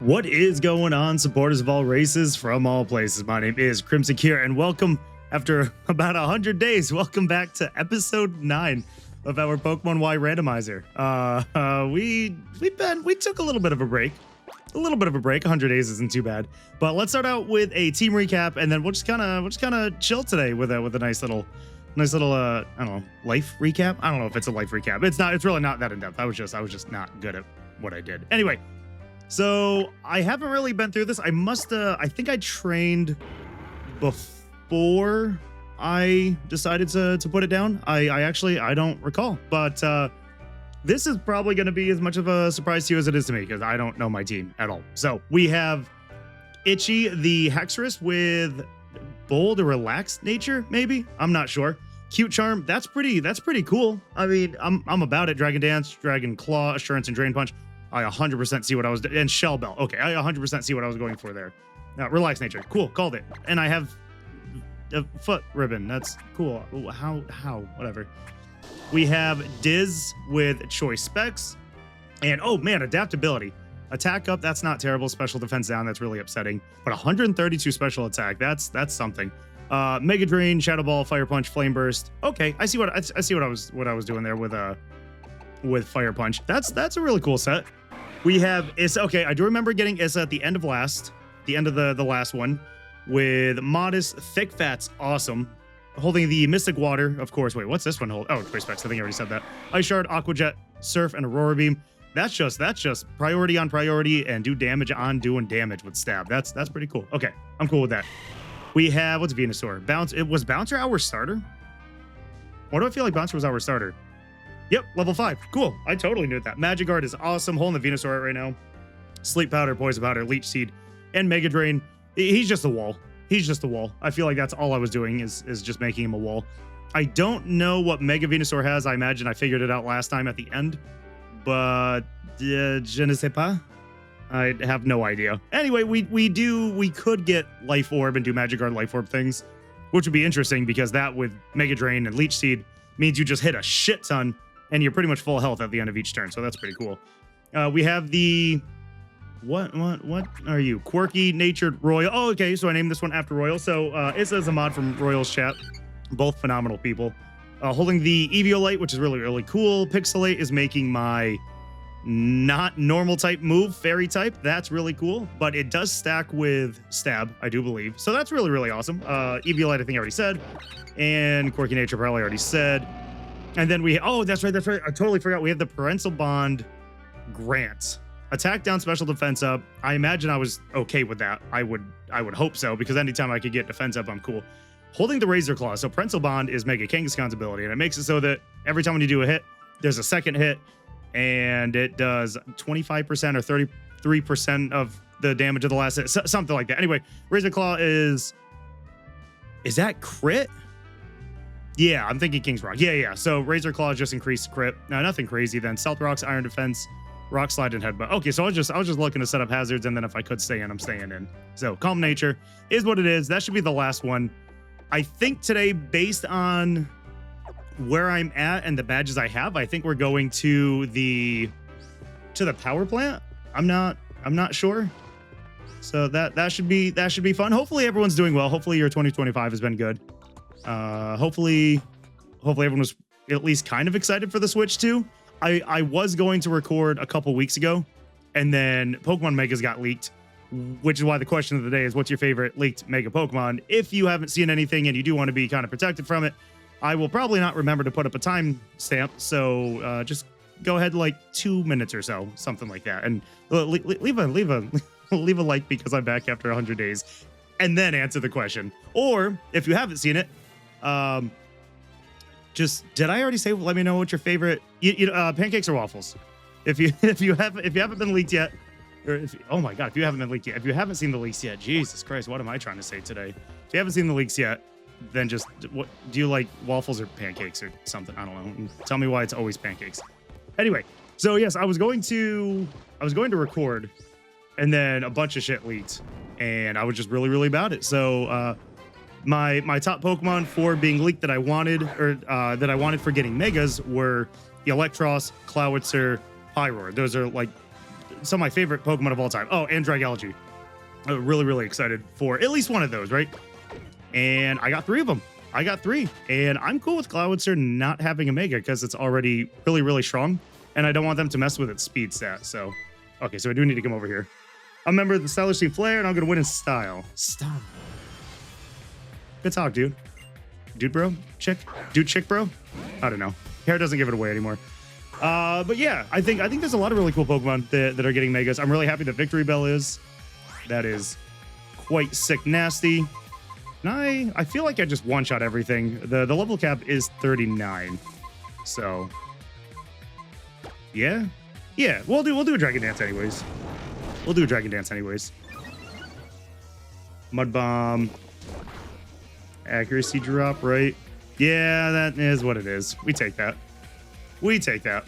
What is going on, supporters of all races from all places? My name is Crimson here, and welcome after about 100 days. Welcome back to episode 9 of our Pokemon Y randomizer. We took a little bit of a break. 100 days isn't too bad. But let's start out with a team recap, and then we'll just kind of chill today with a nice little I don't know, life recap. I don't know if it's a life recap. It's really not that in depth. I was just not good at what I did. Anyway. So I haven't really been through this. I think I trained before I decided to put it down. I don't recall, but this is probably going to be as much of a surprise to you as it is to me because I don't know my team at all. So we have Itchy, the Hexorus with bold or relaxed nature, maybe. I'm not sure. Cute Charm. That's pretty cool. I mean, I'm about it. Dragon Dance, Dragon Claw, Assurance, and Drain Punch. I 100% see what I was doing. And Shell Bell. Okay, I 100% see what I was going for there. Relaxed nature. Cool, called it. And I have a foot ribbon. That's cool. Ooh, how? Whatever. We have Diz with choice specs. And oh man, adaptability. Attack up, that's not terrible. Special defense down, that's really upsetting. But 132 special attack, that's something. Mega Drain, Shadow Ball, Fire Punch, Flame Burst. Okay, I see what I was doing there with Fire Punch. That's a really cool set. We have Issa. Okay, I do remember getting Issa at the end of the last one with Modest, Thick Fats, awesome. Holding the Mystic Water, of course. Wait, what's this one hold? Oh, Choice Specs. I think I already said that. Ice Shard, Aqua Jet, Surf, and Aurora Beam. That's just priority on priority and do damage on doing damage with Stab. That's pretty cool. Okay, I'm cool with that. We have what's Venusaur? Was Bouncer our starter? Why do I feel like Bouncer was our starter? Yep, level 5. Cool. I totally knew that. Magikarp is awesome. Holding the Venusaur right now. Sleep Powder, Poison Powder, Leech Seed, and Mega Drain. He's just a wall. I feel like that's all I was doing is just making him a wall. I don't know what Mega Venusaur has. I imagine I figured it out last time at the end. But je ne sais pas. I have no idea. Anyway, we could get Life Orb and do Magikarp Life Orb things, which would be interesting because that with Mega Drain and Leech Seed means you just hit a shit ton and you're pretty much full health at the end of each turn. So that's pretty cool. We have the what are you? Quirky Natured Royal. Oh, okay. So I named this one after Royal. So Issa is a mod from Royal's chat. Both phenomenal people. Holding the Eviolite, which is really, really cool. Pixelate is making my not normal type move, fairy type. That's really cool, but it does stack with Stab, I do believe. So that's really, really awesome. Eviolite, I think I already said. And Quirky Nature probably already said. And then that's right. I totally forgot. We have the Parental Bond Grant. Attack down, special defense up. I imagine I was okay with that. I would hope so, because anytime I could get defense up, I'm cool. Holding the Razor Claw. So Parental Bond is Mega Kangaskhan's ability, and it makes it so that every time when you do a hit, there's a second hit, and it does 25% or 33% of the damage of the last hit, something like that. Anyway, Razor Claw is that crit? Yeah, I'm thinking King's Rock. Yeah. So Razor Claw just increased crit. No, nothing crazy then. Stealth Rocks, Iron Defense, Rock Slide, and Headbutt. Okay, so I was just looking to set up hazards, and then if I could stay in, I'm staying in. So Calm Nature is what it is. That should be the last one. I think today, based on where I'm at and the badges I have, I think we're going to the power plant. I'm not sure. So that should be fun. Hopefully everyone's doing well. Hopefully your 2025 has been good. Hopefully everyone was at least kind of excited for the Switch too. I was going to record a couple weeks ago, and then Pokemon Megas got leaked, which is why the question of the day is, what's your favorite leaked Mega Pokemon? If you haven't seen anything and you do want to be kind of protected from it, I will probably not remember to put up a time stamp. So just go ahead like 2 minutes or so, something like that, and leave a like because I'm back after 100 days, and then answer the question. Or if you haven't seen it, did I already say? Let me know what your favorite pancakes or waffles. If you haven't been leaked yet, or oh my god, if you haven't been leaked yet, if you haven't seen the leaks yet, Jesus Christ, what am I trying to say today? If you haven't seen the leaks yet, then just what do you like, waffles or pancakes or something? I don't know. Tell me why it's always pancakes. Anyway, so yes, I was going to record, and then a bunch of shit leaked, and I was just really, really about it. So my top Pokemon for being leaked that I wanted, or that I wanted for getting Megas, were Electros, Clawitzer, Pyroar. Those are like some of my favorite Pokemon of all time. Oh, and Dragalge. I'm really, really excited for at least one of those, right? And I got 3 of them. I got 3. And I'm cool with Cloudster not having a Mega because it's already really, really strong. And I don't want them to mess with its speed stat. So, okay, so I do need to come over here. I'm a member of the Stylish Team Flare, and I'm going to win in style. Style. Good talk, dude. Dude, bro? Chick? Dude, chick, bro? I don't know. Hair doesn't give it away anymore. But yeah, I think there's a lot of really cool Pokemon that are getting Megas. I'm really happy that Victory Bell is. That is quite sick nasty. And I feel like I just one-shot everything. The level cap is 39. So yeah. Yeah, we'll do a Dragon Dance anyways. We'll do a Dragon Dance anyways. Mud Bomb. Accuracy drop, right? Yeah, that is what it is. We take that. We take that.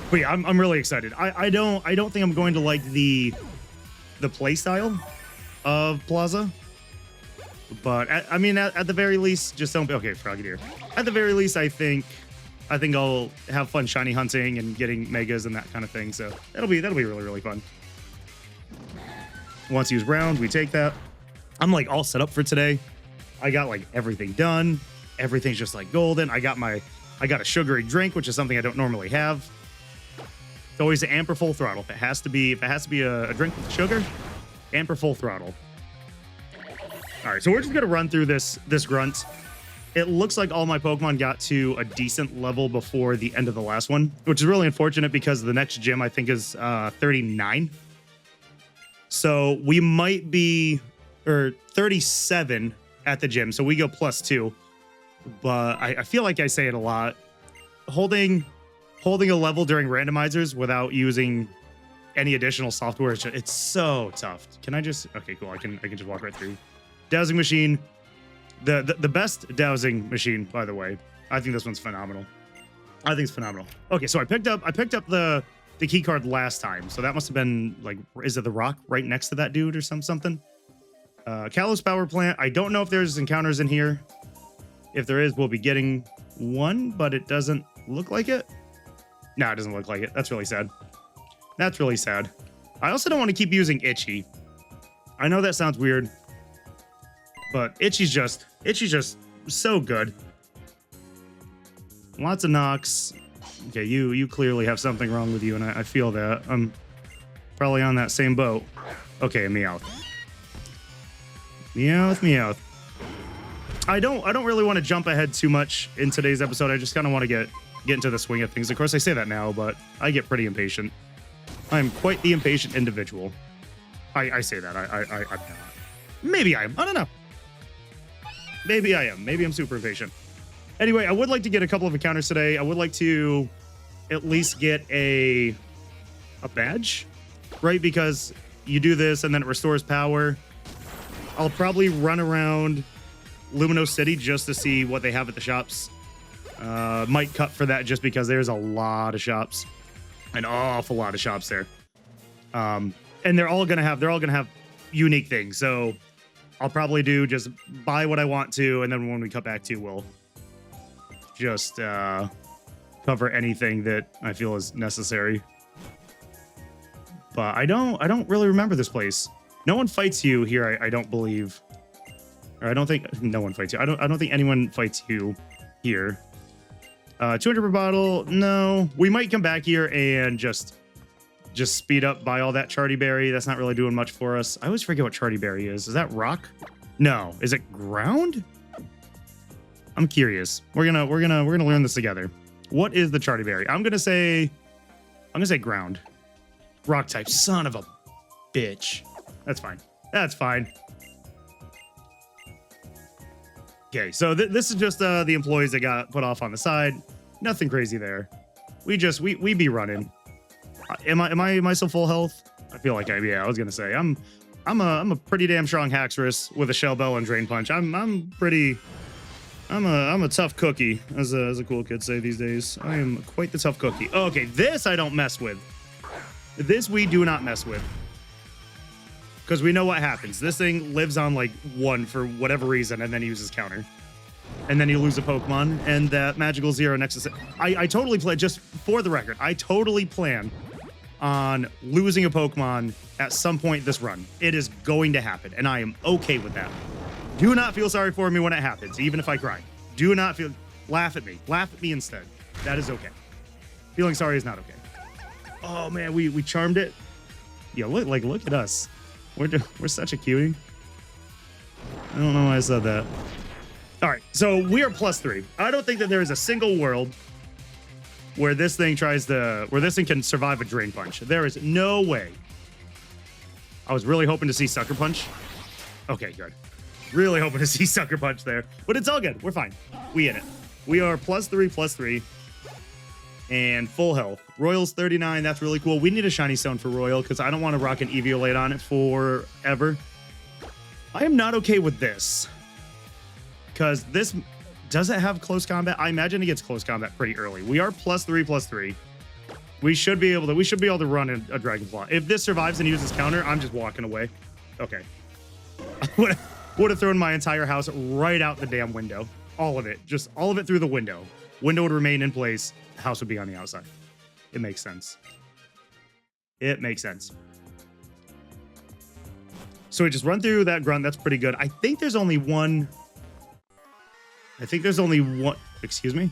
But yeah, I'm really excited. I don't think I'm going to like the play style of Plaza. But I mean, at the very least, just don't. Okay, Frogadier. At the very least, I think I'll have fun shiny hunting and getting megas and that kind of thing. So that'll be really, really fun. Once used round, we take that. I'm like all set up for today. I got like everything done. Everything's just like golden. I got a sugary drink, which is something I don't normally have. It's always an amper full throttle. If it has to be a drink with sugar, amper full throttle. All right, so we're just gonna run through this grunt. It looks like all my Pokemon got to a decent level before the end of the last one, which is really unfortunate because the next gym I think is 39. So we might be, or 37 at the gym. So we go +2. But I feel like I say it a lot. Holding a level during randomizers without using any additional software, it's so tough. Can I just, okay, cool. I can just walk right through. Dowsing machine. The best dowsing machine, by the way. I think this one's phenomenal. I think it's phenomenal. Okay, so I picked up the key card last time. So that must have been like, is it the rock right next to that dude or something? Kalos Power Plant. I don't know if there's encounters in here. If there is, we'll be getting one, but it doesn't look like it. No, it doesn't look like it. That's really sad. That's really sad. I also don't want to keep using Itchy. I know that sounds weird, but Itchy's just so good. Lots of knocks. Okay, you clearly have something wrong with you, and I feel that. I'm probably on that same boat. Okay, Meowth. Meowth. I don't really want to jump ahead too much in today's episode. I just kind of want to get into the swing of things. Of course, I say that now, but I get pretty impatient. I am quite the impatient individual. I say that. I'm not. Maybe I am. I don't know. Maybe I am. Maybe I'm super impatient. Anyway, I would like to get a couple of encounters today. I would like to at least get a badge, right? Because you do this and then it restores power. I'll probably run around Lumino City just to see what they have at the shops. Might cut for that just because there's a lot of shops, an awful lot of shops there. And they're all gonna have unique things. So I'll probably do just buy what I want to, and then when we cut back to, we'll just cover anything that I feel is necessary. But I don't really remember this place. No one fights you here, I don't believe. Or I don't think no one fights you. I don't think anyone fights you here. 200 per bottle. No, we might come back here and just speed up, buy all that Charty Berry. That's not really doing much for us. I always forget what Charty Berry is. Is that rock? No. Is it ground? I'm curious. We're gonna learn this together. What is the Charty Berry? I'm gonna say ground. Rock type. Son of a bitch. That's fine. That's fine. Okay, so this is just the employees that got put off on the side. Nothing crazy there. We be running. Am I still full health? I feel like I was gonna say I'm a pretty damn strong Haxorus with a Shell Bell and Drain Punch. I'm a tough cookie, as a cool kid say these days. I am quite the tough cookie. Okay, this I don't mess with. This we do not mess with. Because we know what happens. This thing lives on like 1 for whatever reason, and then he uses counter. And then you lose a Pokemon, and that magical 0 next to... I totally plan, just for the record, I totally plan on losing a Pokemon at some point this run. It is going to happen, and I am okay with that. Do not feel sorry for me when it happens, even if I cry. Do not feel... Laugh at me. Laugh at me instead. That is okay. Feeling sorry is not okay. Oh, man, we charmed it. Yo, look at us. We're such a cutie. I don't know why I said that. All right, so we are +3. I don't think that there is a single world where this thing can survive a Drain Punch. There is no way. I was really hoping to see Sucker Punch. Okay, good. Really hoping to see Sucker Punch there, but it's all good. We're fine. We in it. We are +3, and full health. Royal's 39. That's really cool. We need a shiny stone for Royal because I don't want to rock an Eviolite on it forever. I am not okay with this because this doesn't have close combat. I imagine it gets close combat pretty early. We are +3. We should be able to run a Dragon Claw. If this survives and uses counter, I'm just walking away. Okay. I would have thrown my entire house right out the damn window. All of it. Just all of it through the window. Window would remain in place. The house would be on the outside. It makes sense. It makes sense. So we just run through that grunt. That's pretty good. I think there's only one. Excuse me.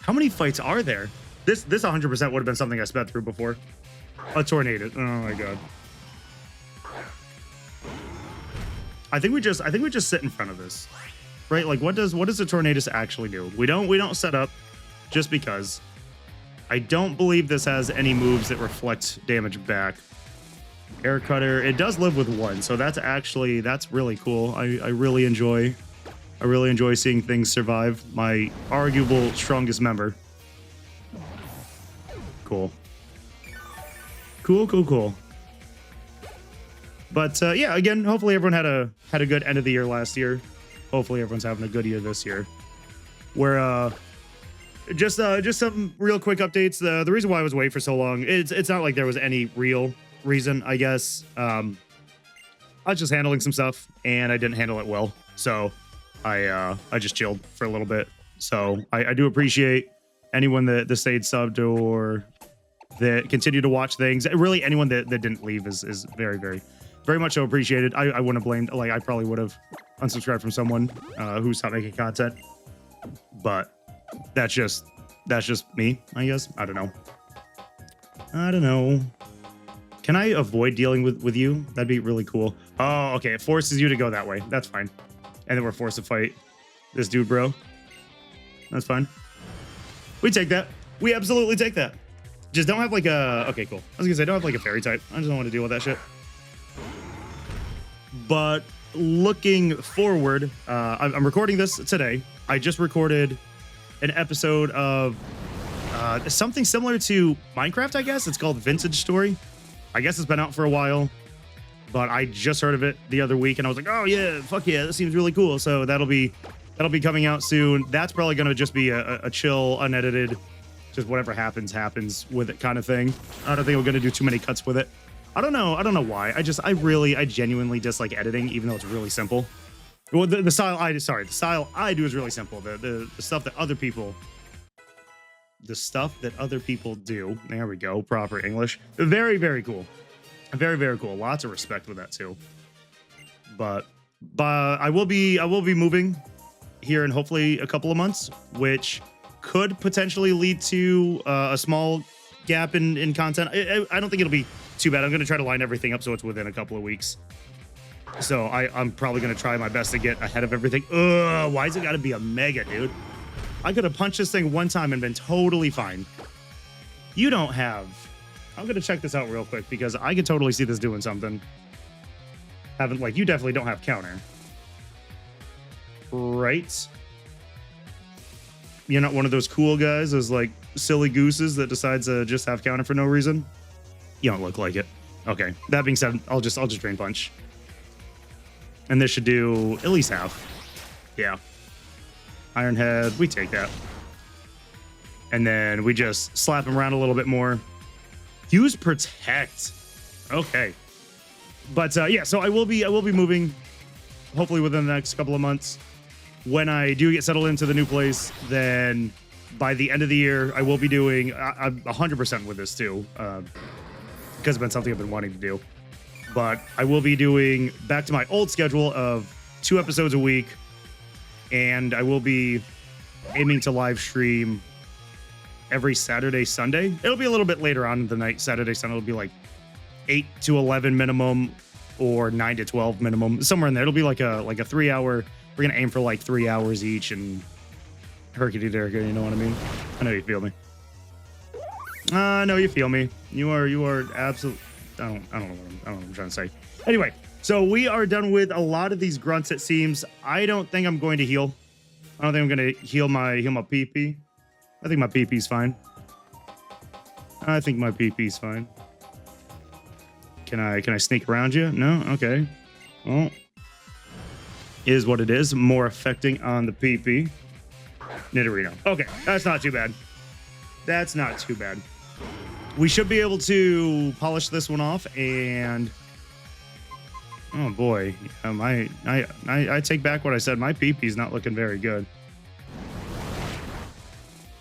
How many fights are there? This 100% would have been something I sped through before. A tornado. Oh my god. I think we just sit in front of this. Right? Like what does the Tornadus actually do? We don't set up just because. I don't believe this has any moves that reflect damage back. Air Cutter, it does live with 1, so that's really cool. I really enjoy seeing things survive. My arguable strongest member. Cool. Cool. But yeah, again, hopefully everyone had a good end of the year last year. Hopefully everyone's having a good year this year. We're just some real quick updates. The reason why I was away for so long, it's not like there was any real reason, I guess. I was just handling some stuff and I didn't handle it well. So I just chilled for a little bit. So I do appreciate anyone that stayed subbed or that continued to watch things. Really, anyone that didn't leave is very, very, very much so appreciated. I wouldn't have blamed, like I probably would have unsubscribed from someone who stopped making content. But that's just me, I guess. I don't know. Can I avoid dealing with you? That'd be really cool. Oh, okay. It forces you to go that way. That's fine. And then we're forced to fight this dude, bro. That's fine. We take that. We absolutely take that. Just don't have like a... Okay, cool. I was gonna say, don't have like a fairy type. I just don't want to deal with that shit. But looking forward, I'm recording this today. I just recorded an episode of something similar to Minecraft, I guess. It's called Vintage Story. I guess it's been out for a while, but I just heard of it the other week and I was like, oh yeah, fuck yeah, that seems really cool. So that'll be coming out soon. That's probably going to just be a chill, unedited, just whatever happens with it kind of thing. I don't think we're going to do too many cuts with it. I don't know why. I genuinely dislike editing, even though it's really simple. Well, the style I do is really simple. The stuff that other people do. There we go. Proper English. Very, very cool. Very, very cool. Lots of respect with that too. But I will be moving here in hopefully a couple of months, which could potentially lead to a small gap in content. I don't think it'll be too bad. I'm going to try to line everything up so it's within a couple of weeks. So I'm probably going to try my best to get ahead of everything. Ugh, why's it got to be a mega, dude? I could have punched this thing one time and been totally fine. You don't have... I'm going to check this out real quick because I could totally see this doing something. You definitely don't have counter. Right? You're not one of those cool guys, those like silly gooses that decides to just have counter for no reason. You don't look like it. Okay. That being said, I'll just Drain Punch. And this should do at least half. Yeah. Iron Head, we take that. And then we just slap him around a little bit more. Use Protect. Okay. But yeah, so I will be moving hopefully within the next couple of months. When I do get settled into the new place, then by the end of the year, I will be doing, I'm 100% with this too, because it's been something I've been wanting to do. But I will be doing back to my old schedule of 2 episodes a week, and I will be aiming to live stream every Saturday, Sunday. It'll be a little bit later on in the night. Saturday, Sunday will be like 8 to 11 minimum, or 9 to 12 minimum, somewhere in there. It'll be like a 3-hour. We're gonna aim for like 3 hours each, and herky jerky, you know what I mean? I know you feel me. I know you feel me. You are absolute. I don't know what I'm trying to say. Anyway, so we are done with a lot of these grunts. It seems. I don't think I'm going to heal. I don't think I'm going to heal my PP. I think my PP's fine. I think my PP's fine. Can I sneak around you? No? Okay. Well, is what it is. More affecting on the PP. Nidorino. Okay, that's not too bad. That's not too bad. We should be able to polish this one off, and oh boy, I take back what I said. My PP's not looking very good.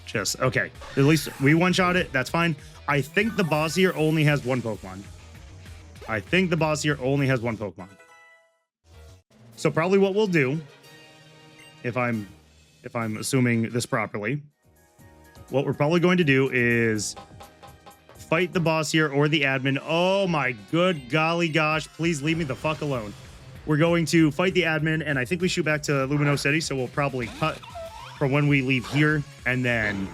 Just okay. At least we one-shot it. That's fine. I think the boss here only has 1 Pokemon. I think the boss here only has 1 Pokemon. So probably what we'll do, if I'm assuming this properly, what we're probably going to do is fight the boss here or the admin. Oh my good golly gosh, please leave me the fuck alone. We're going to fight the admin, and I think we shoot back to Lumino City, so we'll probably cut from when we leave here, and then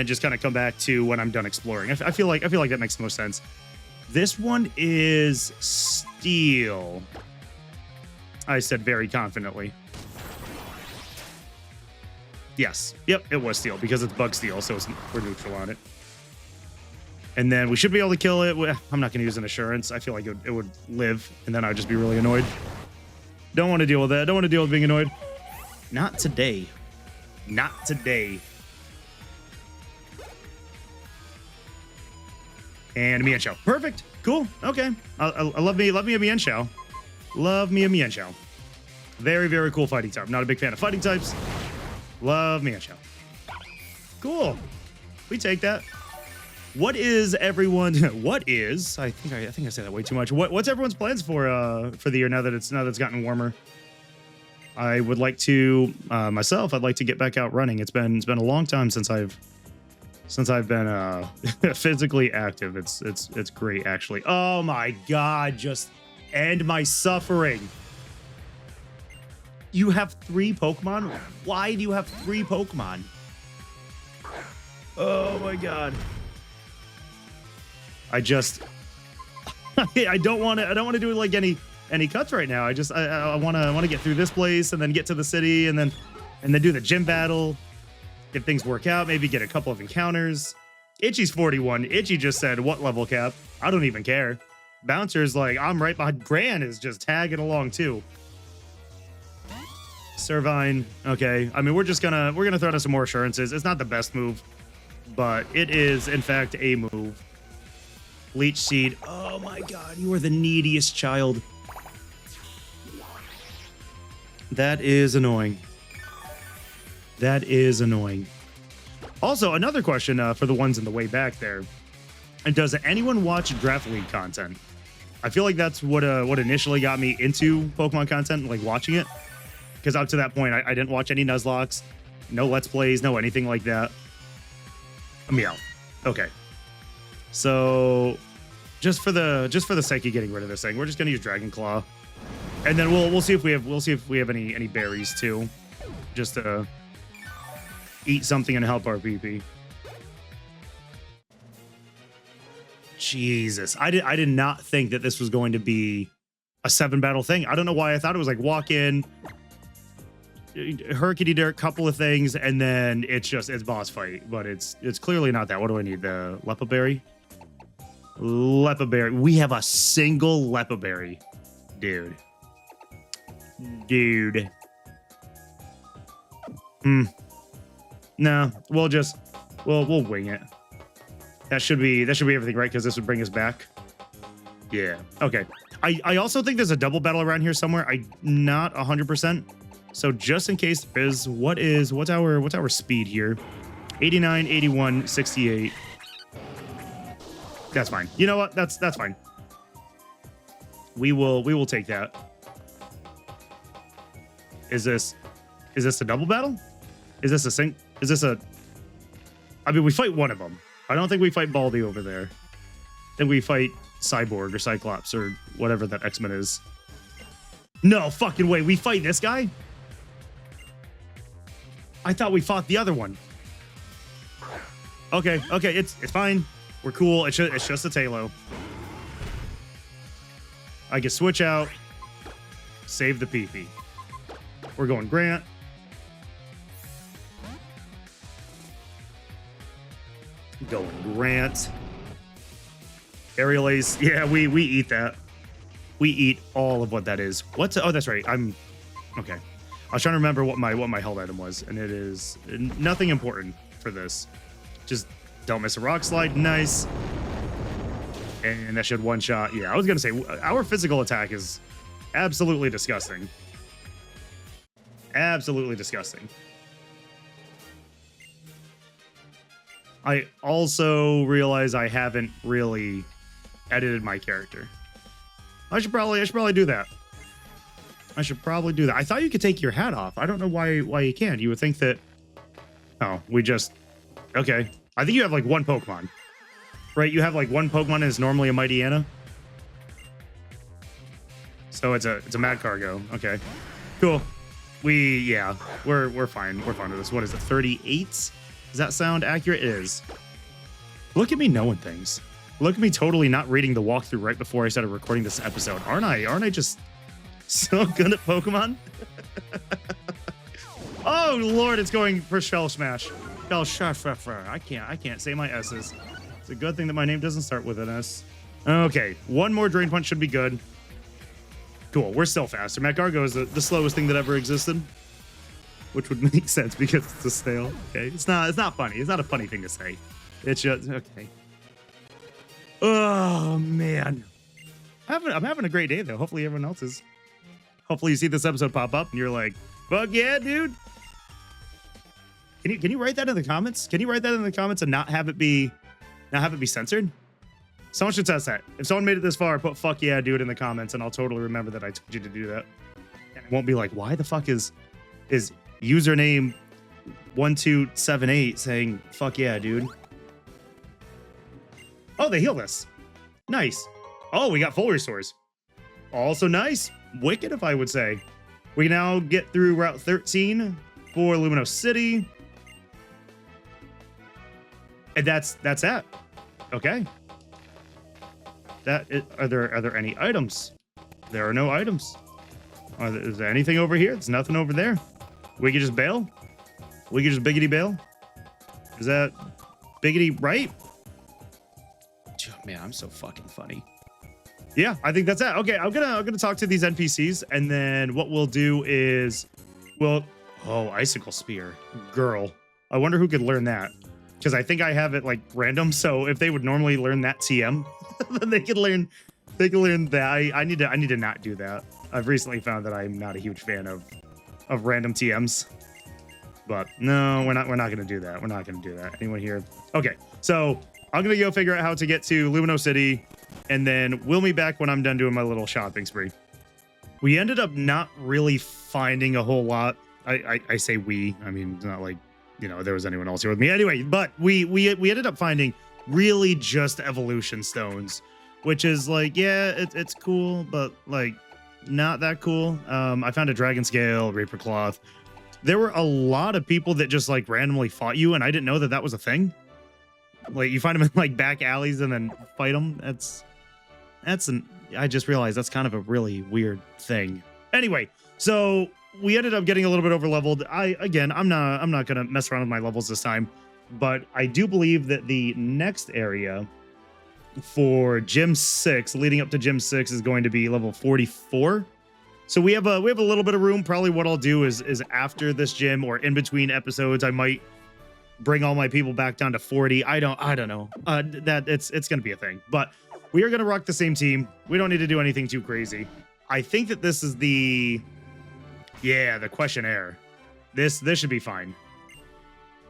just kind of come back to when I'm done exploring. I feel like that makes the most sense. This one is steel. I said very confidently. Yes. Yep, it was steel because it's bug steel, so we're neutral on it. And then we should be able to kill it. I'm not going to use an assurance. I feel like it would live, and then I'd just be really annoyed. Don't want to deal with that. Don't want to deal with being annoyed. Not today. Not today. And a Mienshao. Perfect. Cool. Okay. I love me a Mienshao. Love me a Mienshao. Very, very cool fighting type. Not a big fan of fighting types. Love Mienshao. Cool. We take that. What is everyone? What is? I think I said that way too much. What's everyone's plans for the year now that it's gotten warmer? I would like to myself. I'd like to get back out running. It's been a long time since I've been physically active. It's great actually. Oh my god! Just end my suffering. You have 3 Pokemon? Why do you have 3 Pokemon? Oh my god. I don't want to do like any cuts right now. I want to get through this place and then get to the city and then do the gym battle. If things work out, maybe get a couple of encounters. Itchy's 41. Itchy just said, what level cap? I don't even care. Bouncer's like, I'm right behind. Gran is just tagging along too. Servine, okay. I mean, we're gonna throw down some more assurances. It's not the best move, but it is in fact a move. Leech Seed. Oh my god, you are the neediest child. That is annoying. That is annoying. Also, another question for the ones in the way back there. And does anyone watch Draft League content? I feel like that's what initially got me into Pokemon content, like watching it. Because up to that point, I didn't watch any Nuzlocks, no Let's Plays, no anything like that. Meow. Okay. So, just for the sake of getting rid of this thing, we're just gonna use Dragon Claw, and then we'll see if we have any berries too, just to eat something and help our PP. Jesus, I did not think that this was going to be a 7-battle thing. I don't know why I thought it was like walk in, herky-dirt, couple of things, and then it's boss fight. But it's clearly not that. What do I need? The Lepa Berry? Lepa Berry. We have a single Lepa Berry. Dude. No, we'll wing it. That should be everything, right? Because this would bring us back. Yeah. Okay. I also think there's a double battle around here somewhere. I'm not 100%. So just in case there is, what's our speed here? 89, 81, 68. That's fine. You know what? That's fine. We will take that. Is this a double battle? Is this a sync? Is this a? I mean, we fight one of them. I don't think we fight Baldy over there. Then we fight Cyborg or Cyclops or whatever that X-Men is. No fucking way. We fight this guy? I thought we fought the other one. Okay, it's fine. We're cool. It's just a Talo. I can switch out. Save the PP. We're going Grant. Going Grant. Aerial Ace. Yeah, we eat that. We eat all of what that is. What's? Oh, that's right. Okay. I was trying to remember what my held item was, and it is nothing important for this. Just don't miss a rock slide. Nice. And that should one shot. Yeah, I was gonna say our physical attack is absolutely disgusting. Absolutely disgusting. I also realize I haven't really edited my character. I should probably do that. I should probably do that. I thought you could take your hat off. I don't know why you can't. You would think that. Oh, we just. Okay. I think you have like one Pokemon, right? You have like one Pokemon and it's normally a Mighty Anna. So it's a Mad Cargo. Okay, cool. We're fine. We're fine with this. What is it? 38? Does that sound accurate? It is. Look at me knowing things. Look at me totally not reading the walkthrough right before I started recording this episode. Aren't I just so good at Pokemon? Oh Lord, it's going for Shell Smash. I can't say my S's. It's a good thing that my name doesn't start with an S. Okay, one more Drain Punch should be good. Cool, we're still faster. Magcargo is the slowest thing that ever existed, which would make sense because it's a snail. Okay, it's not funny. It's not a funny thing to say. It's just okay. Oh man, I'm having a great day though. Hopefully everyone else is. Hopefully you see this episode pop up and you're like, "Fuck yeah, dude!" Can you write that in the comments? Can you write that in the comments and not have it be censored? Someone should test that. If someone made it this far, put "fuck yeah, dude" in the comments, and I'll totally remember that I told you to do that. And it won't be like, why the fuck is username 1278 saying "fuck yeah, dude"? Oh, they healed us. Nice. Oh, we got full restores. Also nice. Wicked, if I would say. We now get through Route 13 for Lumino City. And that's that. Okay. Are there any items? There are no items. Is there anything over here? There's nothing over there. We could just bail? We could just biggity bail? Is that biggity right? Man, I'm so fucking funny. Yeah, I think that's it. Okay, I'm gonna talk to these NPCs, and then what we'll do is Icicle Spear. Girl. I wonder who could learn that. Because I think I have it like random, so if they would normally learn that TM, then they could learn that. I need to not do that. I've recently found that I'm not a huge fan of random TMs. But no, we're not gonna do that. We're not gonna do that. Anyone here? Okay, so I'm gonna go figure out how to get to Lumino City, and then we'll meet back when I'm done doing my little shopping spree. We ended up not really finding a whole lot. I say we. I mean, it's not like, you know, there was anyone else here with me. Anyway, but we ended up finding really just evolution stones, which is like, yeah, it's cool, but like not that cool. I found a dragon scale, Reaper cloth. There were a lot of people that just like randomly fought you, and I didn't know that was a thing. Like you find them in like back alleys and then fight them. I just realized that's kind of a really weird thing. Anyway, so we ended up getting a little bit over leveled. I'm not gonna mess around with my levels this time, but I do believe that the next area for Gym 6, leading up to Gym 6, is going to be level 44. So we have a little bit of room. Probably what I'll do is after this gym or in between episodes, I might bring all my people back down to 40. I don't know. That it's gonna be a thing. But we are gonna rock the same team. We don't need to do anything too crazy. I think that this is the Yeah, the questionnaire. This should be fine.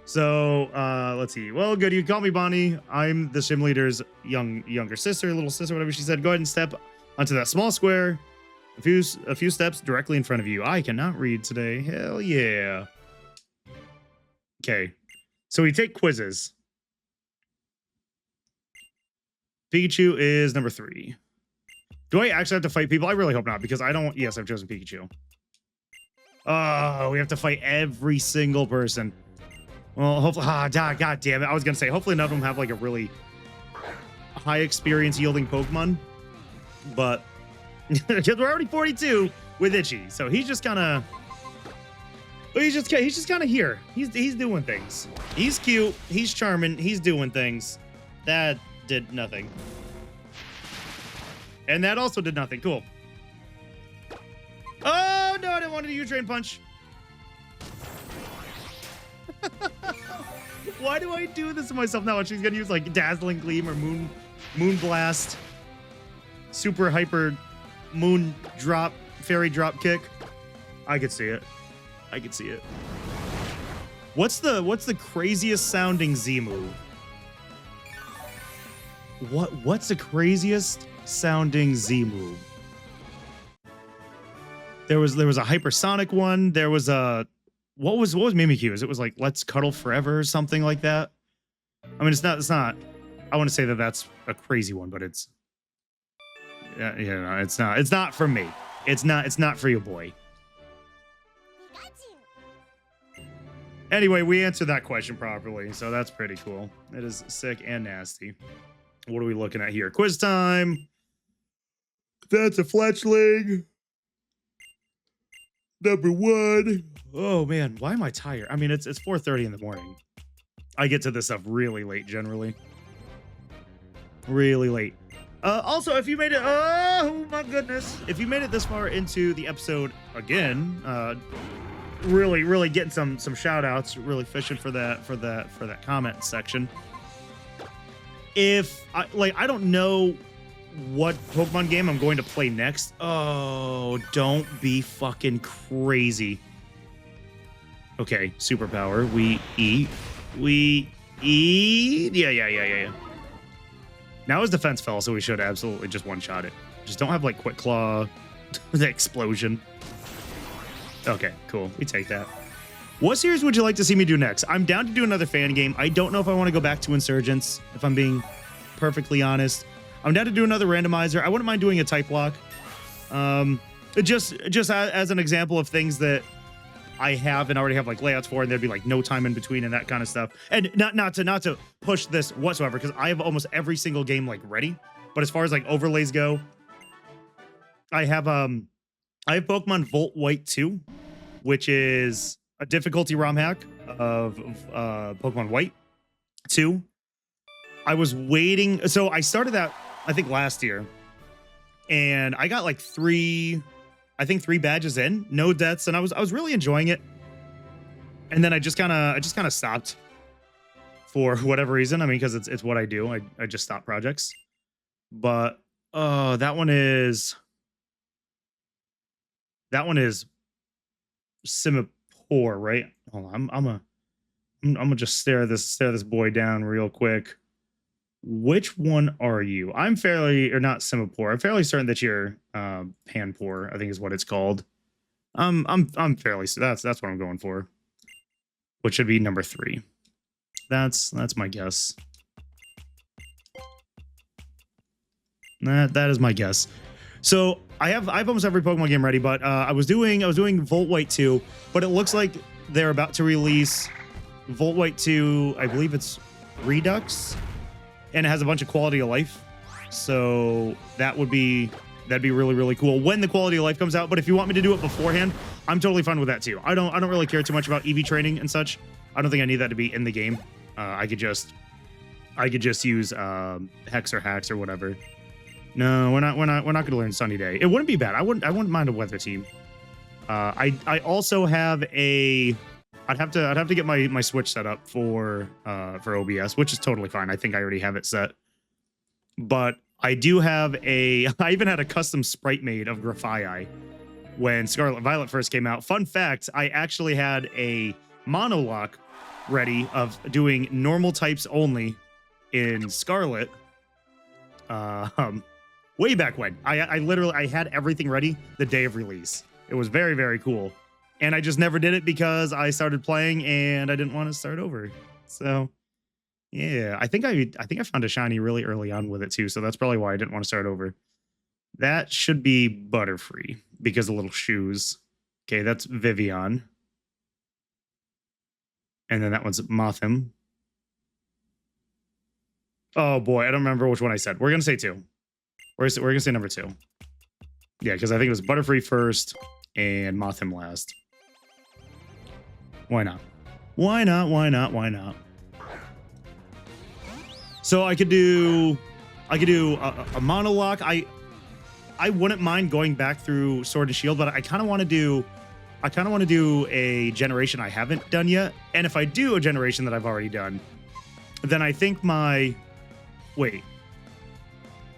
So let's see. Well, good. You call me Bonnie. I'm the sim leader's younger sister, little sister, whatever she said. Go ahead and step onto that small square. A few steps directly in front of you. I cannot read today. Hell yeah. Okay. So we take quizzes. Pikachu is number 3. Do I actually have to fight people? I really hope not, because I don't. Yes, I've chosen Pikachu. Oh, we have to fight every single person. Well, hopefully, God damn it. I was going to say, hopefully none of them have like a really high experience yielding Pokemon. But because we're already 42 with Itchy. So he's just kind of, he's just kind of here. He's doing things. He's cute. He's charming. He's doing things. That did nothing. And that also did nothing. Cool. Oh, no, I didn't want to do U-Train Punch. Why do I do this to myself now? She's gonna use like Dazzling Gleam or Moon Blast, Super Hyper Moon Drop, Fairy Drop Kick. I could see it. I could see it. What's the craziest sounding Z move? What's the craziest sounding Z move? There was a hypersonic one. There was a what was Mimikyu's? It was like Let's Cuddle Forever or something like that. I mean, it's not. I want to say that that's a crazy one, but it's it's not for me. It's not for your boy. Anyway, we answered that question properly, so that's pretty cool. It is sick and nasty. What are we looking at here? Quiz time. That's a fletchling. Number 1. Oh man, why am I tired? I mean, it's 4:30 in the morning. I get to this stuff really late generally. Really late. Also, if you made it, oh my goodness, if you made it this far into the episode again, really getting some shout outs, really fishing for that comment section. If I don't know what Pokemon game I'm going to play next. Oh, don't be fucking crazy. Okay, superpower. We eat. Yeah. Now his defense fell, so we should absolutely just one-shot it. Just don't have like Quick Claw, the explosion. Okay, cool. We take that. What series would you like to see me do next? I'm down to do another fan game. I don't know if I want to go back to Insurgents, if I'm being perfectly honest. I'm down to do another randomizer. I wouldn't mind doing a type lock. Just as an example of things that I have and already have like layouts for, and there'd be like no time in between and that kind of stuff. And not to push this whatsoever, because I have almost every single game like ready. But as far as like overlays go, I have Pokemon Volt White 2, which is a difficulty ROM hack of Pokemon White 2. I was waiting, so I started that I think last year, and I got like 3 badges in, no deaths, and I was really enjoying it. And then I just kind of stopped for whatever reason. I mean, because it's what I do. I just stop projects. But that one is Simipour, right? Hold on, I'm gonna just stare this boy down real quick. Which one are you? I'm fairly, or not Simipour. I'm fairly certain that you're Panpour, I think is what it's called. I'm fairly, that's what I'm going for. Which should be number 3. That's my guess. That is my guess. So I have almost every Pokemon game ready, but I was doing Volt White 2, but it looks like they're about to release Volt White 2, I believe it's Redux. And it has a bunch of quality of life, so that'd be really, really cool when the quality of life comes out. But if you want me to do it beforehand, I'm totally fine with that too. I don't really care too much about EV training and such. I don't think I need that to be in the game. I could just use Hex or Hacks or whatever. No, we're not gonna learn Sunny Day. It wouldn't be bad. I wouldn't mind a weather team. I also have I'd have to get my Switch set up for OBS, which is totally fine. I think I already have it set. But I do have I even had a custom sprite made of Grafaiai. when Scarlet Violet first came out. Fun fact, I actually had a monologue ready of doing normal types only in Scarlet. Way back when. I literally had everything ready the day of release. It was very, very cool. And I just never did it because I started playing and I didn't want to start over. So yeah, I think I found a shiny really early on with it too. So that's probably why I didn't want to start over. That should be Butterfree because of little shoes. Okay, that's Vivian. And then that one's Mothim. Oh boy, I don't remember which one I said. We're gonna say 2. We're gonna say number 2. Yeah, because I think it was Butterfree first and Mothim last. Why not? Why not? Why not? Why not? So I could do a monologue. I wouldn't mind going back through Sword and Shield, but I kind of want to do a generation I haven't done yet. And if I do a generation that I've already done, then I think wait.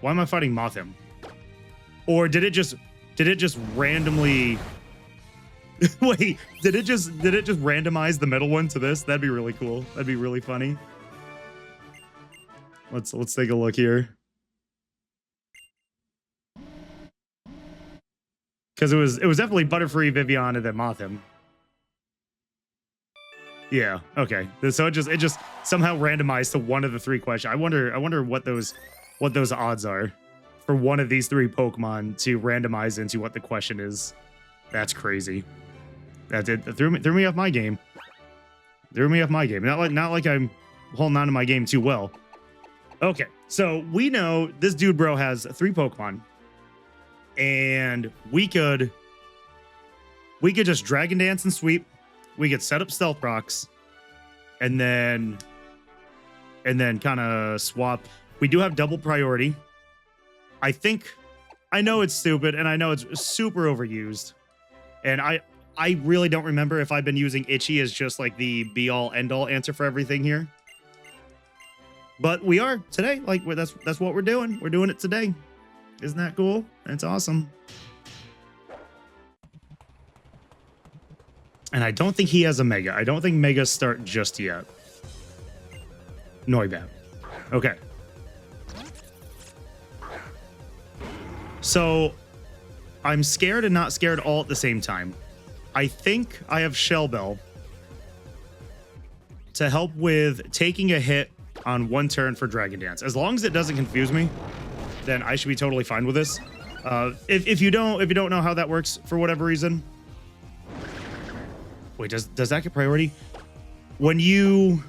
Why am I fighting Mothim? Or did it just randomly wait, did it just randomize the middle one to this? That'd be really cool. That'd be really funny. Let's take a look here. Because it was definitely Butterfree, Vivian, and then Mothim. Yeah, okay. So it just somehow randomized to one of the 3 questions. I wonder what those odds are for one of these 3 Pokemon to randomize into what the question is. That's crazy. That threw me off my game. Threw me off my game. Not like I'm holding on to my game too well. Okay, so we know this dude bro has 3 Pokemon. And we could just Dragon Dance and sweep. We could set up Stealth Rocks, and then kind of swap. We do have double priority. I know it's stupid, and I know it's super overused, and I really don't remember if I've been using Itchy as just like the be-all, end-all answer for everything here. But we are today. Like that's what we're doing. We're doing it today. Isn't that cool? That's awesome. And I don't think he has a Mega. I don't think Megas start just yet. Noibat. Okay. So I'm scared and not scared all at the same time. I think I have Shell Bell to help with taking a hit on 1 turn for Dragon Dance. As long as it doesn't confuse me, then I should be totally fine with this. If you don't know how that works for whatever reason. Wait, does that get priority? When you're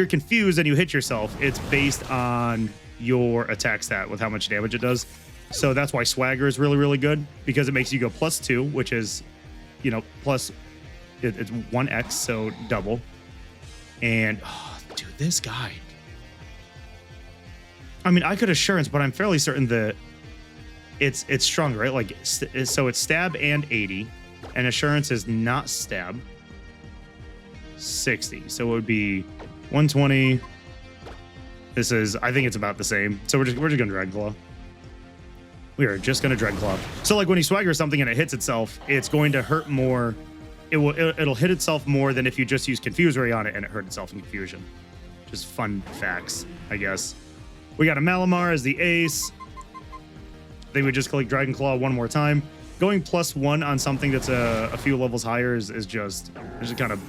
confused and you hit yourself, it's based on your attack stat with how much damage it does. So that's why Swagger is really, really good, because it makes you go +2, which is, plus it's 1x, so double. And oh, dude, this guy. I mean, I could Assurance, but I'm fairly certain that it's stronger, right? Like, so it's Stab and 80, and Assurance is not Stab. 60, so it would be 120. This is, I think it's about the same. So we're just gonna Dragon Claw. We are just gonna Dragon Claw. So like when you Swagger something and it hits itself, it's going to hurt more. It'll hit itself more than if you just use Confuse Ray on it and it hurt itself in Confusion. Just fun facts, I guess. We got a Malamar as the ace. Then we just click Dragon Claw one more time. Going +1 on something that's a few levels higher is just kind of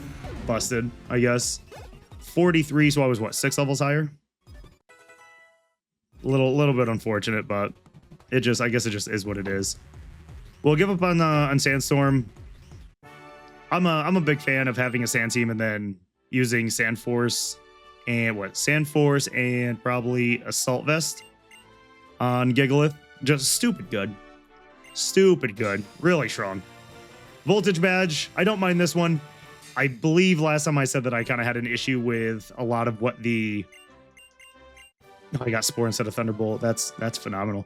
busted, I guess. 43, so I was what, 6 levels higher? A little bit unfortunate, but I guess it just is what it is. We'll give up on Sandstorm. I'm a big fan of having a Sand team and then using Sand Force and Sand Force and probably Assault Vest on Gigalith. Just stupid good. Stupid good. Really strong. Voltage Badge. I don't mind this one. I believe last time I said that I kind of had an issue with a lot of what the... Oh, I got Spore instead of Thunderbolt. That's phenomenal.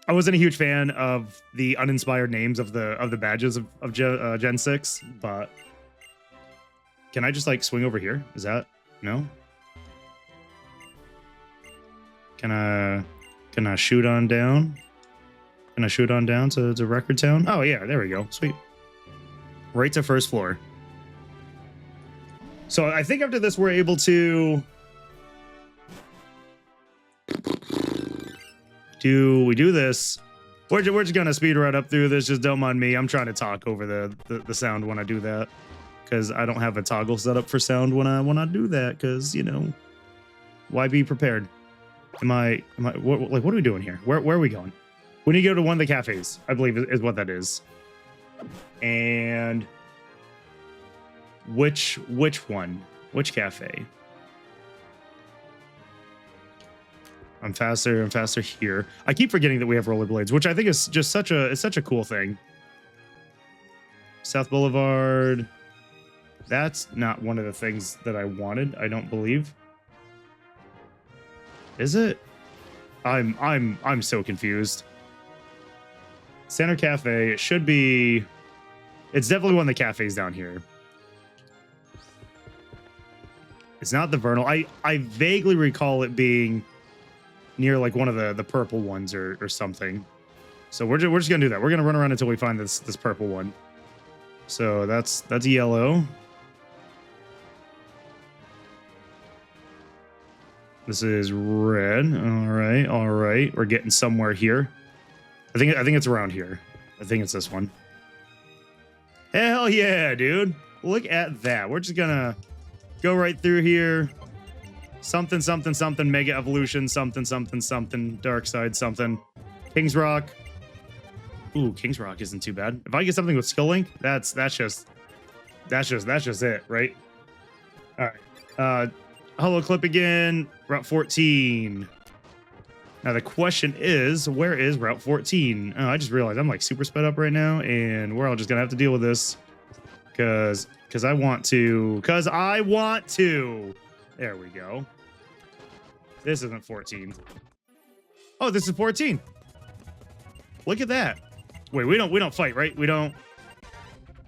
I wasn't a huge fan of the uninspired names of the badges of Gen 6, but can I just like swing over here? Is that no? Can I shoot on down? Can I shoot on down to Record Town? Oh yeah, there we go. Sweet. Right to first floor. So I think after this we're able to... Do we do this? We're just gonna speed right up through this. Just don't mind me. I'm trying to talk over the sound when I do that, because I don't have a toggle set up for sound when I do that. Because you know, why be prepared? What are we doing here? Where are we going? We need to go to one of the cafes, I believe is what that is. And which one? Which cafe? I'm faster here. I keep forgetting that we have rollerblades, which I think is just such a cool thing. South Boulevard. That's not one of the things that I wanted, I don't believe. Is it? I'm so confused. Center Cafe, it should be... It's definitely one of the cafes down here. It's not the Vernal. I vaguely recall it being near like one of the purple ones or something. So we're just gonna do that. We're gonna run around until we find this purple one. So that's yellow. This is red. All right. We're getting somewhere here. I think it's around here. I think it's this one. Hell yeah, dude. Look at that. We're just gonna go right through here. Something, Mega Evolution, something, Dark Side, something. Kings Rock. Ooh, Kings Rock isn't too bad. If I get something with Skill Link, that's just it, right? All right. Hollow Clip again. Route 14. Now the question is, where is Route 14? Oh, I just realized I'm like super sped up right now, and we're all just gonna have to deal with this because I want to. There we go. This isn't 14. Oh, this is 14. Look at that. Wait, we don't fight, right? We don't.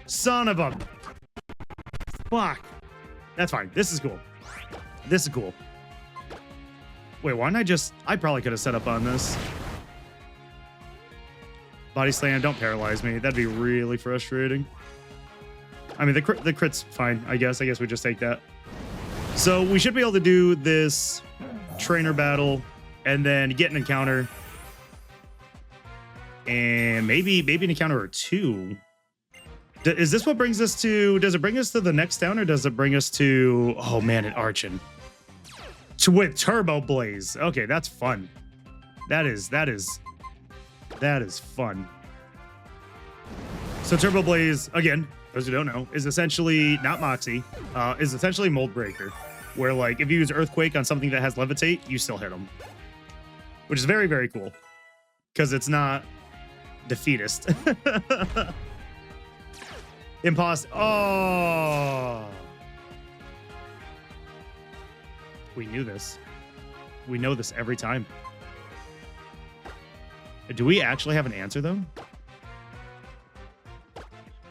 Son of a. Fuck. That's fine. This is cool. This is cool. Wait, why didn't I probably could have set up on this. Body slam, don't paralyze me. That'd be really frustrating. I mean, the crit's fine, I guess. I guess we just take that. So we should be able to do this trainer battle and then get an encounter. And maybe an encounter or two. Is this what brings us to... Does it bring us to the next town or does it bring us to... Oh, man, an Archon. With Turbo Blaze. Okay, that's fun. That is fun. So Turbo Blaze, again, those who don't know, is essentially not Moxie, is essentially Mold Breaker, where like if you use Earthquake on something that has Levitate, you still hit them, which is very, very cool because it's not defeatist. Oh, we knew this. We know this every time. Do we actually have an answer though?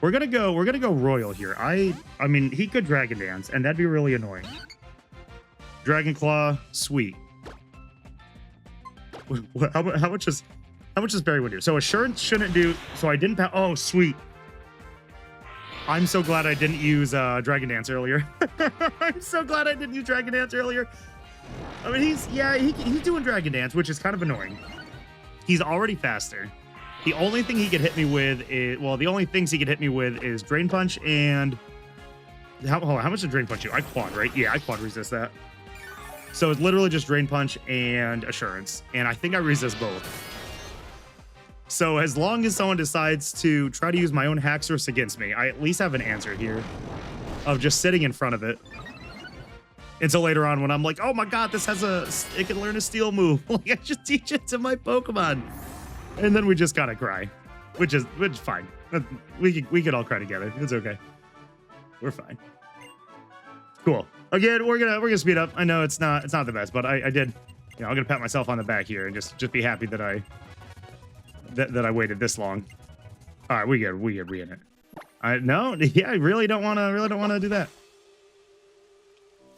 We're gonna go Royal here. I mean, he could Dragon Dance, and that'd be really annoying. Dragon Claw, sweet. How much does Fairy Wind do? So Assurance shouldn't do. So I didn't. Oh, sweet. I'm so glad I didn't use Dragon Dance earlier. I'm so glad I didn't use Dragon Dance earlier. I mean, he's doing Dragon Dance, which is kind of annoying. He's already faster. The only thing he could hit me with is, well, the only things he could hit me with is Drain Punch and... Hold on, how much did Drain Punch do? I quad, right? Yeah, I quad resist that. So it's literally just Drain Punch and Assurance. And I think I resist both. So as long as someone decides to try to use my own hack source against me, I at least have an answer here of just sitting in front of it. Until later on when I'm like, oh my god, this has it can learn a steel move. Like, I just teach it to my Pokemon. And then we just gotta cry, which is fine. We could all cry together. It's okay. We're fine. Cool. Again, we're gonna speed up. I know it's not the best, but I did. You know, I'm gonna pat myself on the back here and just be happy that I waited this long. All right, we in it. I really don't want to do that.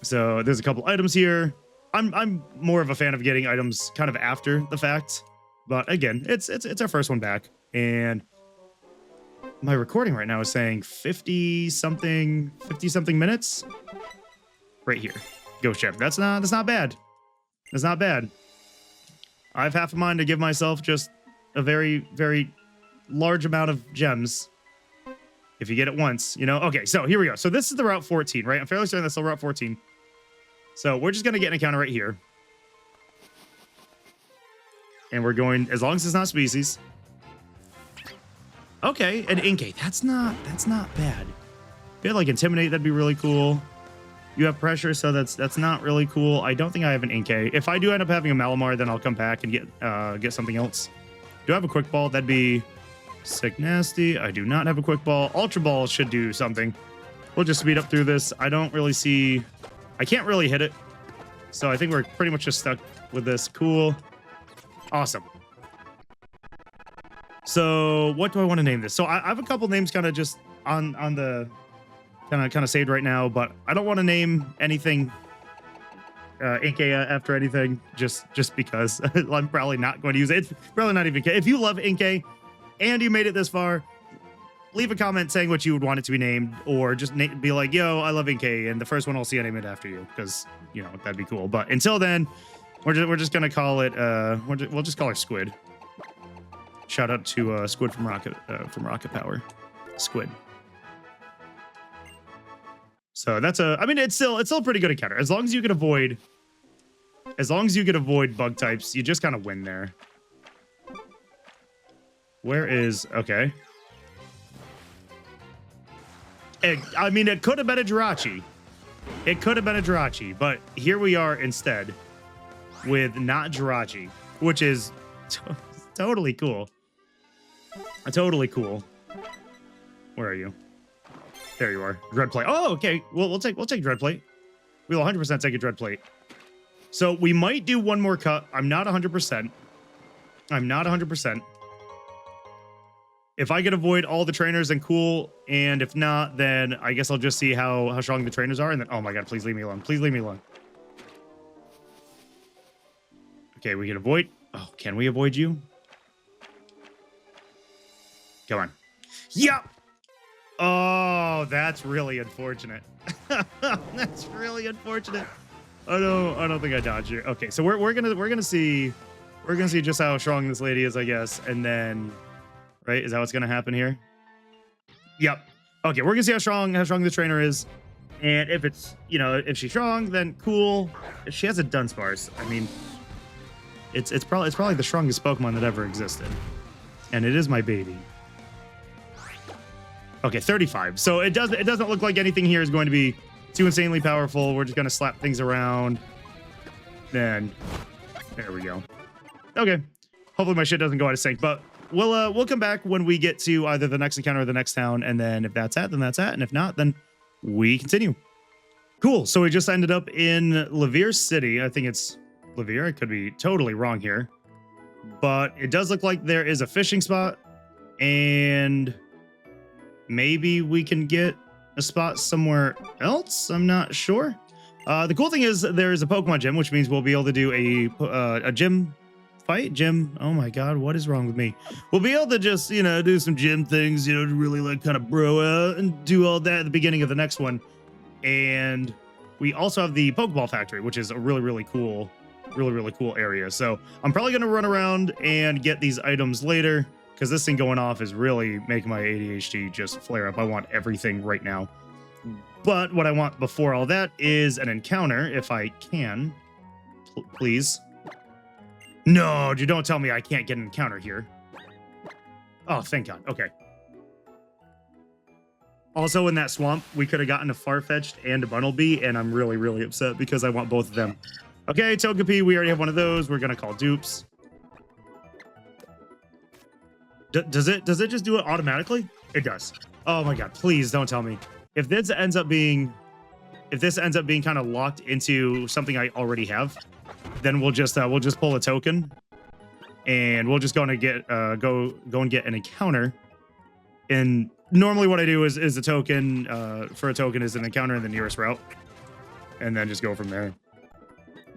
So there's a couple items here. I'm more of a fan of getting items kind of after the fact. But again, it's our first one back, and my recording right now is saying 50 something minutes right here. Ghost ship. That's not bad. That's not bad. I have half a mind to give myself just a very, very large amount of gems. If you get it once, you know? Okay, so here we go. So this is the Route 14, right? I'm fairly certain that's the Route 14. So we're just going to get an encounter right here. And we're going, as long as it's not species. Okay, an Inkay. That's not bad. If you had like Intimidate, that'd be really cool. You have Pressure, so that's not really cool. I don't think I have an Inkay. If I do end up having a Malamar, then I'll come back and get something else. Do I have a Quick Ball? That'd be sick nasty. I do not have a Quick Ball. Ultra Ball should do something. We'll just speed up through this. I don't really see... I can't really hit it. So I think we're pretty much just stuck with this. Cool. Awesome. So what do I want to name this? So I have a couple names kind of just on the kind of saved right now, but I don't want to name anything Inkay after anything just because I'm probably not going to use it. It's probably not even. If you love Inkay and you made it this far, leave a comment saying what you would want it to be named, or just be like, yo, I love Inkay, and the first one I'll see I name it after you, because, you know, that'd be cool. But until then, we're just gonna call it we'll just call her Squid. Shout out to Squid from Rocket Power. Squid. So that's I mean, it's still a pretty good encounter. As long as you can avoid bug types, you just kind of win there. Where is... Okay. I mean, it could have been a Jirachi. It could have been a Jirachi, but here we are instead with not Jirachi, which is totally cool. Totally cool. Where are you? There you are. Dread Plate. Oh, okay. Well, we'll take Dread Plate. We'll 100% take a Dread Plate. So we might do one more cut. I'm not 100%. I'm not 100%. If I can avoid all the trainers, then cool. And if not, then I guess I'll just see how strong the trainers are. And then, oh my God, please leave me alone. Please leave me alone. Okay, we can avoid. Oh, can we avoid you? Come on. Yep. Oh, that's really unfortunate. That's really unfortunate. I don't think I dodged you. Okay, so we're gonna see just how strong this lady is, I guess, and then, right? Is that what's gonna happen here? Yep. Okay, we're gonna see how strong the trainer is, and if it's, you know, if she's strong, then cool. If she has a Dunsparce, I mean, it's probably the strongest Pokemon that ever existed, and it is my baby. Okay, 35. So it doesn't look like anything here is going to be too insanely powerful. We're just gonna slap things around. Then there we go. Okay. Hopefully my shit doesn't go out of sync, but we'll come back when we get to either the next encounter or the next town, and then if that's it, then that's it, and if not, then we continue. Cool. So we just ended up in Lavier City. I think it's Lavier. I could be totally wrong here, but it does look like there is a fishing spot, and maybe we can get a spot somewhere else. I'm not sure. The cool thing is there's a Pokemon gym, which means we'll be able to do a gym fight. Gym. Oh my God, what is wrong with me? We'll be able to just, you know, do some gym things, you know, to really like kind of bro out and do all that at the beginning of the next one. And we also have the Pokeball Factory, which is a really cool area. So I'm probably going to run around and get these items later, because this thing going off is really making my ADHD just flare up. I want everything right now. But what I want before all that is an encounter, if I can. Please. No, you don't tell me I can't get an encounter here. Oh, thank God. Okay. Also, in that swamp, we could have gotten a Farfetch'd and a Bunnelby, and I'm really upset because I want both of them. Okay, Togepi, we already have one of those. We're going to call dupes. Does it just do it automatically? It does. Oh my God, please don't tell me. If this ends up being kind of locked into something I already have, then we'll just pull a token, and we'll just go and get an encounter. And normally what I do is a token for a token is an encounter in the nearest route, and then just go from there.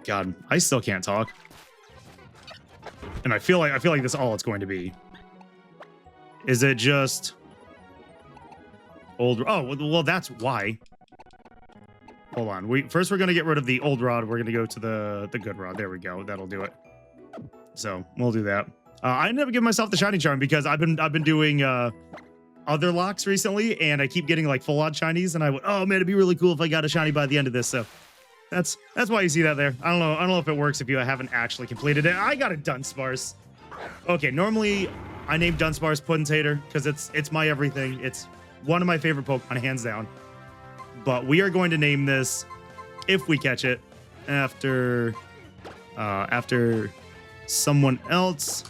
God, I still can't talk. And I feel like this is all it's going to be. Is it just old? Oh, well, that's why. Hold on. First we're gonna get rid of the old rod. We're gonna go to the good rod. There we go. That'll do it. So we'll do that. I ended up giving myself the shiny charm because I've been doing other locks recently, and I keep getting like full on shinies. And I went, oh man, it'd be really cool if I got a shiny by the end of this. So that's why you see that there. I don't know if it works if you haven't actually completed it. I got a Dunsparce. Okay, normally I name Dunsparce Puddentator because it's my everything. It's one of my favorite Pokemon, hands down. But we are going to name this, if we catch it, after someone else.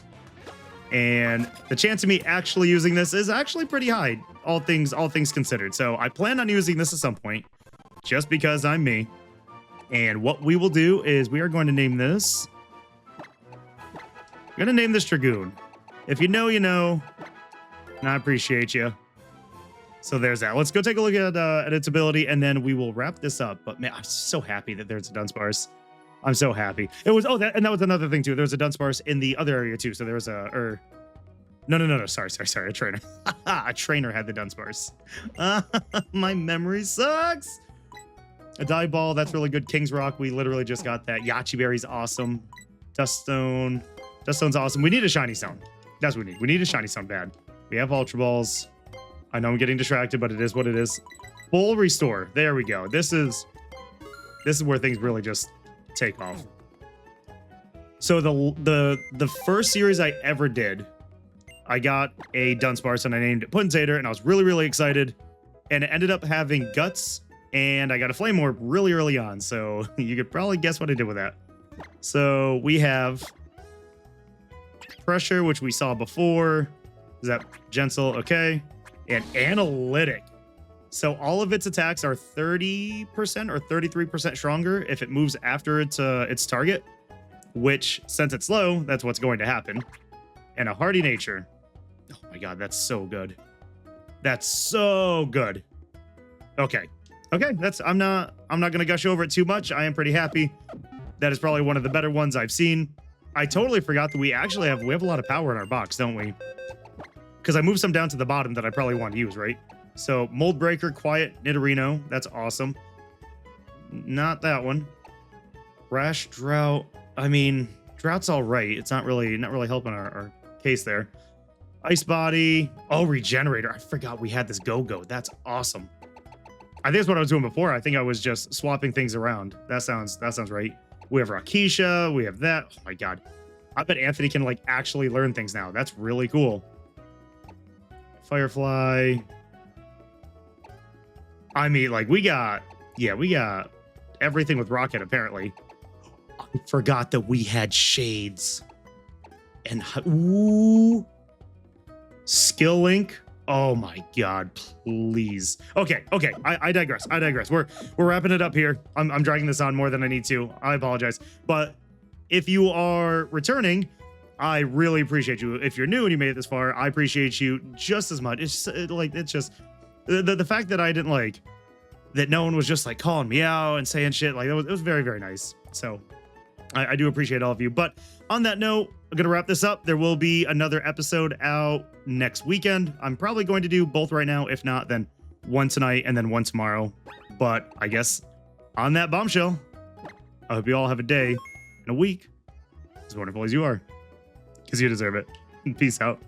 And the chance of me actually using this is actually pretty high, all things considered. So I plan on using this at some point, just because I'm me. And what we will do is we are going to name this. I'm going to name this Dragoon. If you know, you know. And I appreciate you. So there's that. Let's go take a look at its ability, and then we will wrap this up. But man, I'm so happy that there's a Dunsparce. I'm so happy. It was, and that was another thing too. There was a Dunsparce in the other area too. So there was no. Sorry. A trainer. A trainer had the Dunsparce. My memory sucks. A dive ball, that's really good. King's Rock, we literally just got that. Yachi Berry's awesome. Duststone's awesome. We need a shiny stone. That's what we need. We need a shiny stone bad. We have Ultra Balls. I know I'm getting distracted, but it is what it is. Full restore. There we go. This is where things really just take off. So the first series I ever did, I got a Dunsparce and I named it Puddentator, and I was really, really excited. And it ended up having Guts, and I got a Flame Orb really early on. So you could probably guess what I did with that. So we have Pressure, which we saw before. Is that Gentle? Okay. And Analytic. So all of its attacks are 30% or 33% stronger if it moves after its target, which, since it's slow, that's what's going to happen. And a Hardy Nature. Oh my god, that's so good. That's so good. Okay. I'm not gonna gush over it too much. I am pretty happy. That is probably one of the better ones I've seen. I totally forgot that we have a lot of power in our box, don't we? Because I moved some down to the bottom that I probably want to use, right? So Mold Breaker, Quiet, Nidorino, that's awesome. Not that one. Rash, Drought. I mean, Drought's all right. It's not really helping our case there. Ice Body. Oh, Regenerator. I forgot we had this Go-Go. That's awesome. I think that's what I was doing before. I think I was just swapping things around. That sounds right. We have Rakisha. We have that. Oh my god. I bet Anthony can like actually learn things now. That's really cool. Firefly. I mean, like we got everything with Rocket apparently. I forgot that we had Shades. And ooh, Skill Link. Oh my god, please. Okay. I digress. We're wrapping it up here. I'm dragging this on more than I need to. I apologize. But if you are returning, I really appreciate you. If you're new and you made it this far, I appreciate you just as much. It's just the fact that I didn't like that no one was just like calling me out and saying shit like it was very, very nice. So I do appreciate all of you. But on that note, I'm gonna wrap this up. There will be another episode out next weekend. I'm probably going to do both right now. If not, then one tonight and then one tomorrow. But I guess on that bombshell, I hope you all have a day and a week as wonderful as you are, because you deserve it. Peace out.